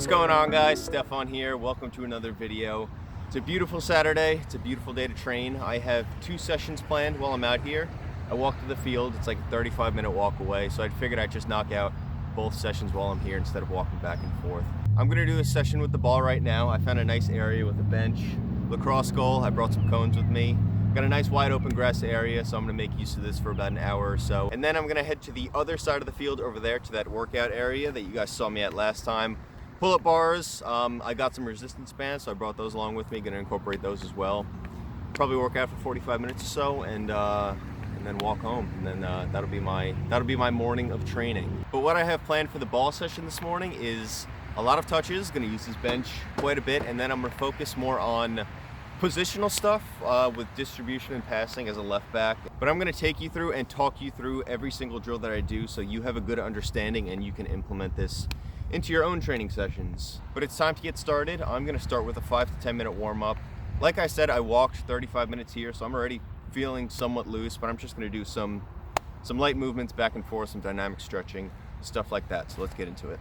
going on, guys? Stefan here. Welcome to another video. It's a beautiful Saturday. It's a beautiful day to train. I have 2 sessions planned while I'm out here. I walk to the field. It's like a 35-minute walk away, so I figured I'd just knock out both sessions while I'm here instead of walking back and forth. I'm gonna do a session with the ball right now. I found a nice area with a bench, lacrosse goal. I brought some cones with me. Got a nice wide open grass area, so I'm gonna make use of this for about an hour or so. And then I'm gonna head to the other side of the field over there to that workout area that you guys saw me at last time. Pull-up bars, I got some resistance bands, so I brought those along with me. Gonna incorporate those as well. Probably work out for 45 minutes or so, and then walk home. And then that'll be my morning of training. But what I have planned for the ball session this morning is a lot of touches. Gonna use this bench quite a bit, and then I'm gonna focus more on positional stuff with distribution and passing as a left back. But I'm gonna take you through and talk you through every single drill that I do so you have a good understanding and you can implement this into your own training sessions. But it's time to get started. I'm gonna start with a 5 to 10 minute warm up. Like I said, I walked 35 minutes here, so I'm already feeling somewhat loose, but I'm just gonna do some light movements back and forth, some dynamic stretching, stuff like that. So let's get into it.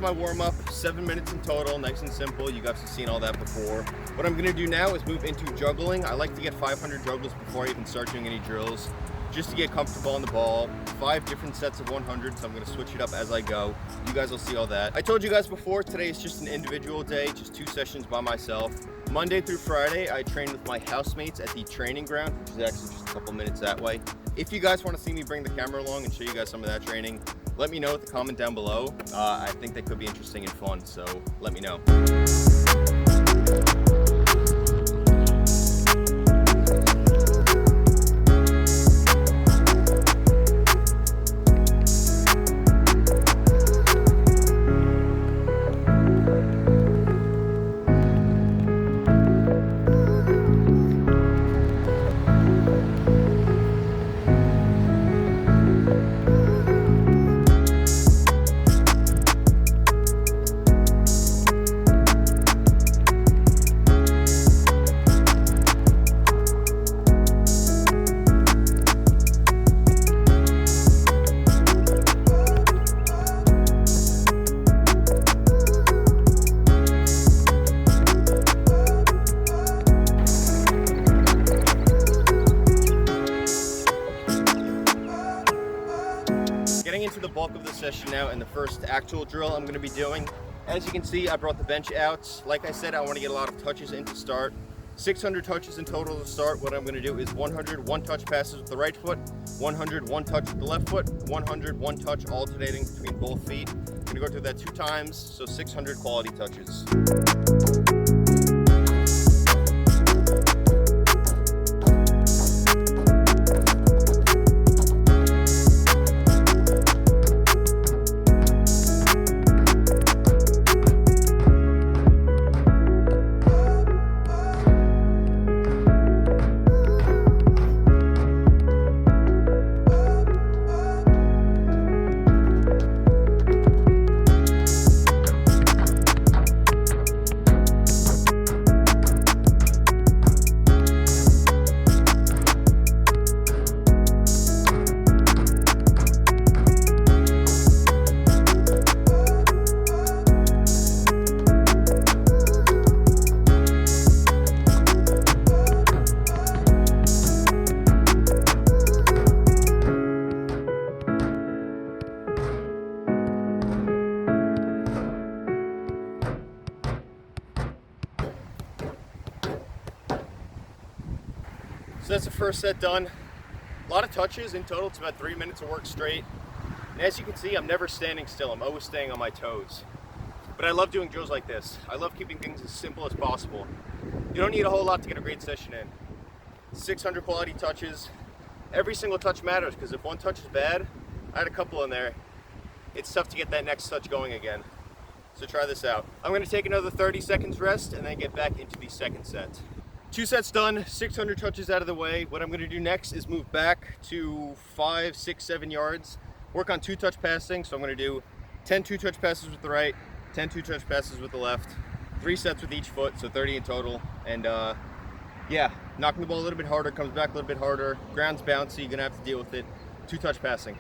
My warm-up, 7 minutes in total, nice and simple. You guys have seen all that before. What I'm gonna do now is move into juggling. I like to get 500 juggles before I even start doing any drills, just to get comfortable on the ball. 5 different sets of 100, so I'm gonna switch it up as I go. You guys will see all that. I told you guys before, today is just an individual day, just 2 sessions by myself. Monday through Friday, I train with my housemates at the training ground, which is actually just a couple minutes that way. If you guys want to see me bring the camera along and show you guys some of that training, let me know with the comment down below. I think that could be interesting and fun, so let me know. Getting into the bulk of the session now and the first actual drill I'm going to be doing. As you can see, I brought the bench out. Like I said, I want to get a lot of touches in to start. 600 touches in total to start. What I'm going to do is 100 one-touch passes with the right foot, 100 one-touch with the left foot, 100 one-touch alternating between both feet. I'm going to go through that 2 times, so 600 quality touches. So that's the first set done. A lot of touches in total. It's about 3 minutes of work straight. And as you can see, I'm never standing still. I'm always staying on my toes. But I love doing drills like this. I love keeping things as simple as possible. You don't need a whole lot to get a great session in. 600 quality touches. Every single touch matters, because if one touch is bad, I had a couple in there, it's tough to get that next touch going again. So try this out. I'm gonna take another 30 seconds rest and then get back into the second set. 2 sets done, 600 touches out of the way. What I'm gonna do next is move back to 5, 6, 7 yards, work on 2-touch passing. So I'm gonna do 10 2-touch passes with the right, 10 2-touch passes with the left, 3 sets with each foot, so 30 in total. And yeah, knocking the ball a little bit harder, comes back a little bit harder, ground's bouncy, you're gonna have to deal with it. 2-touch passing.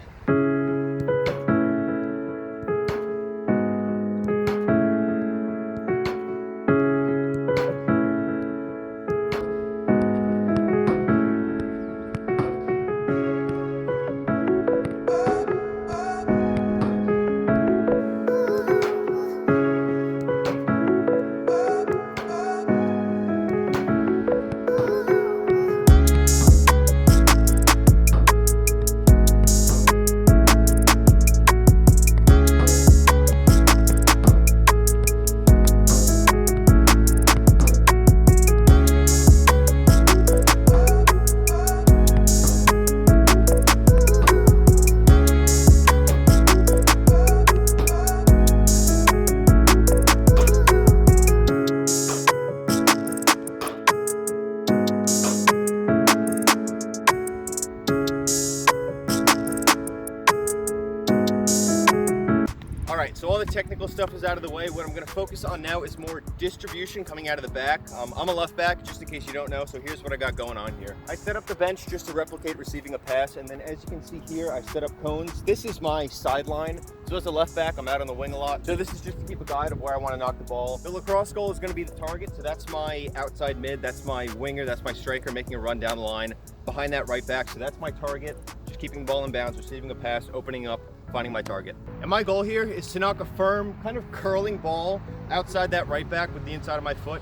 Alright, so all the technical stuff is out of the way. What I'm going to focus on now is more distribution coming out of the back. I'm a left back, just in case you don't know, so here's what I got going on here. I set up the bench just to replicate receiving a pass, and then as you can see here, I set up cones. This is my sideline. So as a left back, I'm out on the wing a lot. So this is just to keep a guide of where I want to knock the ball. The lacrosse goal is going to be the target, so that's my outside mid, that's my winger, that's my striker making a run down the line behind that right back. So that's my target, just keeping the ball in bounds, receiving a pass, opening up, finding my target. And my goal here is to knock a firm, kind of curling ball outside that right back with the inside of my foot.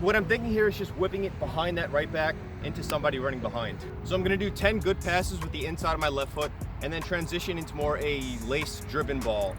What I'm thinking here is just whipping it behind that right back into somebody running behind. So I'm gonna do 10 good passes with the inside of my left foot and then transition into more a lace-driven ball.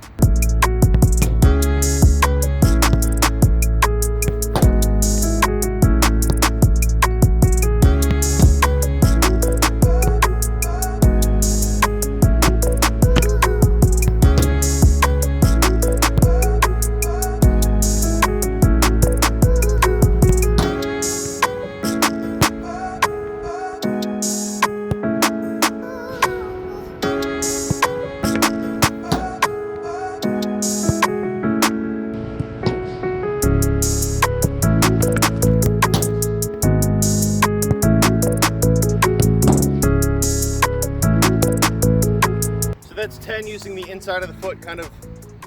That's 10 using the inside of the foot, kind of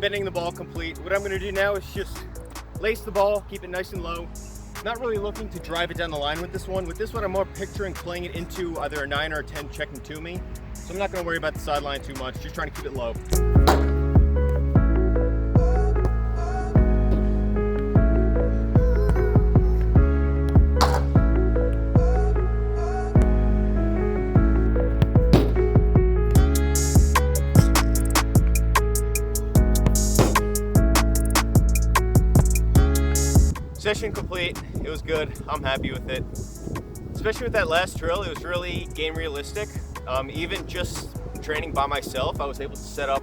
bending the ball complete. What I'm gonna do now is just lace the ball, keep it nice and low. Not really looking to drive it down the line with this one. With this one, I'm more picturing playing it into either a 9 or a 10 checking to me. So I'm not gonna worry about the sideline too much, just trying to keep it low. Session complete, it was good, I'm happy with it. Especially with that last drill, it was really game realistic. Even just training by myself, I was able to set up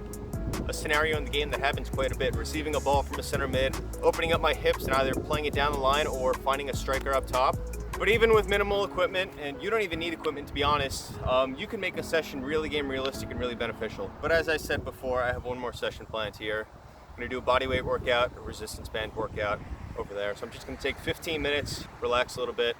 a scenario in the game that happens quite a bit. Receiving a ball from a center mid, opening up my hips and either playing it down the line or finding a striker up top. But even with minimal equipment, and you don't even need equipment to be honest, you can make a session really game realistic and really beneficial. But as I said before, I have one more session planned here. I'm gonna do a bodyweight workout, a resistance band workout over there. So I'm just gonna take 15 minutes, relax a little bit.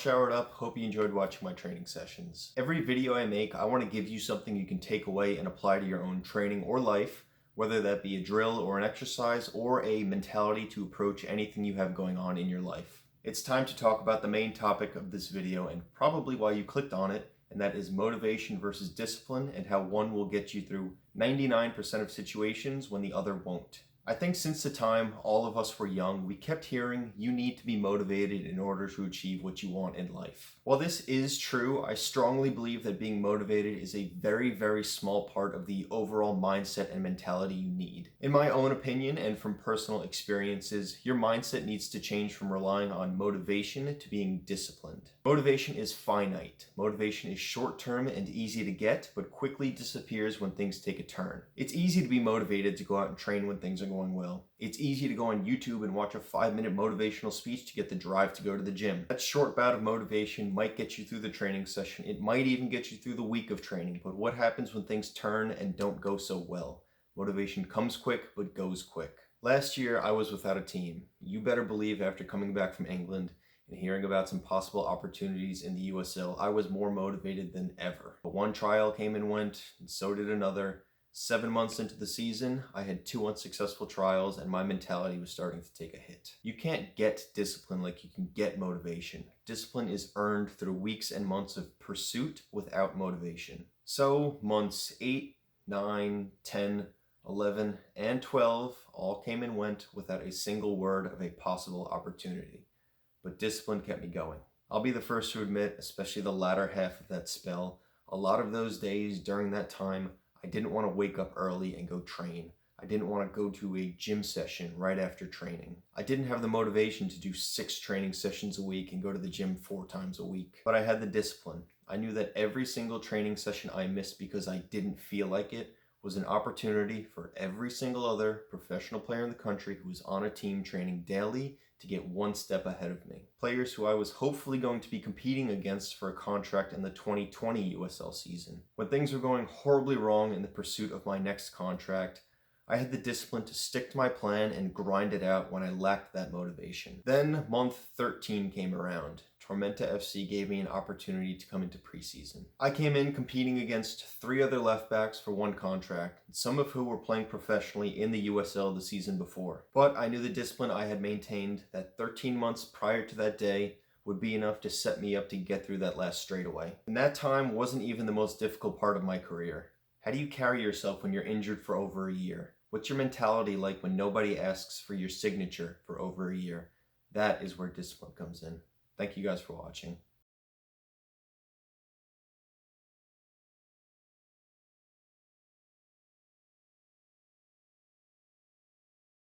showered up. Hope you enjoyed watching my training sessions. Every video I make, I want to give you something you can take away and apply to your own training or life, whether that be a drill or an exercise or a mentality to approach anything you have going on in your life. It's time to talk about the main topic of this video and probably why you clicked on it, and that is motivation versus discipline and how one will get you through 99% of situations when the other won't. I think since the time all of us were young, we kept hearing you need to be motivated in order to achieve what you want in life. While this is true, I strongly believe that being motivated is a very, very small part of the overall mindset and mentality you need. In my own opinion and from personal experiences, your mindset needs to change from relying on motivation to being disciplined. Motivation is finite. Motivation is short-term and easy to get, but quickly disappears when things take a turn. It's easy to be motivated to go out and train when things are going well. It's easy to go on YouTube and watch a 5-minute motivational speech to get the drive to go to the gym. That short bout of motivation might get you through the training session. It might even get you through the week of training. But what happens when things turn and don't go so well? Motivation comes quick, but goes quick. Last year, I was without a team. You better believe after coming back from England and hearing about some possible opportunities in the USL, I was more motivated than ever. But one trial came and went, and so did another. 7 months into the season, I had 2 unsuccessful trials and my mentality was starting to take a hit. You can't get discipline like you can get motivation. Discipline is earned through weeks and months of pursuit without motivation. So months 8, 9, 10, 11, and 12 all came and went without a single word of a possible opportunity. But discipline kept me going. I'll be the first to admit, especially the latter half of that spell, a lot of those days during that time, I didn't want to wake up early and go train. I didn't want to go to a gym session right after training. I didn't have the motivation to do 6 training sessions a week and go to the gym 4 times a week. But I had the discipline. I knew that every single training session I missed because I didn't feel like it was an opportunity for every single other professional player in the country who was on a team training daily to get one step ahead of me. Players who I was hopefully going to be competing against for a contract in the 2020 USL season. When things were going horribly wrong in the pursuit of my next contract, I had the discipline to stick to my plan and grind it out when I lacked that motivation. Then month 13 came around. Tormenta FC gave me an opportunity to come into preseason. I came in competing against 3 other left backs for one contract, some of who were playing professionally in the USL the season before. But I knew the discipline I had maintained that 13 months prior to that day would be enough to set me up to get through that last straightaway. And that time wasn't even the most difficult part of my career. How do you carry yourself when you're injured for over a year? What's your mentality like when nobody asks for your signature for over a year? That is where discipline comes in. Thank you guys for watching.